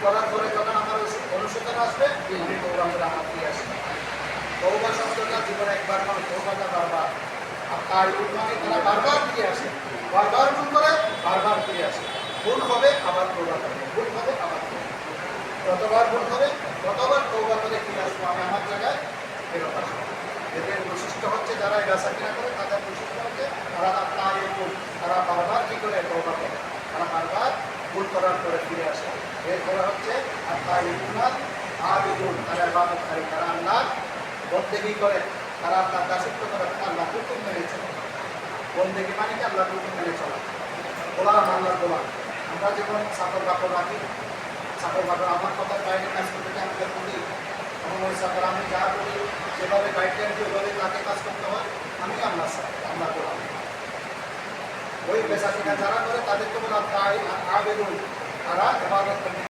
করার পরে যখন আমার অনুশোচন আসবে আমি তওবা করে আমার ফিরে আসি। তওবা শব্দটা জীবনে একবার মানে তওবাটা বারবার। আর তাইবুন মানে তারা বারবার ফিরে আসে, বারবার ভুল করে বারবার ফিরে আসে। ভুল হবে আবার তওবা করবে, ভুল হবে আবার তওবা। যতবার ভুল হবে ততবার তওবা করে ফিরে আসবো, আমি আমার জায়গায় ফেরত আসবো। এদের বৈশিষ্ট্য হচ্ছে যারা এই বেচাকেনা করে তাদের বৈশিষ্ট্য হচ্ছে তারা তাইবুন, তারা বারবার কি করে তওবা করে, তারা বারবার ভুল করার পরে ফিরে আসে। এরপরে হচ্ছে আর তাইবুন আবিদুন, তারা ইবাদতকারী, তারা আল্লাহ বন্দেগী করে, তারা আল্লাহ দাসত্ব করে, আল্লাহ হুকুম মেনে চলে। বন্দেগী মানে কি আল্লাহ হুকুম মেনে চলা, গোলাম আল্লাহ গোলাম। আমরা যেমন চাকর বাকর রাখি, চাকর বাকর আমার কথার বাইরে কাজ করতে আমি বলি, এবং ওই চাকর আমি যা বলি যেভাবে গাইডলাইন দিয়ে ওইভাবে তাকে কাজ করতে হয়, আমি আল্লাহ আল্লাহ গোলাম। ওই বেচা কিনা যারা করে তাদেরকে বলা তাই আবেদন, তারা ইবাদত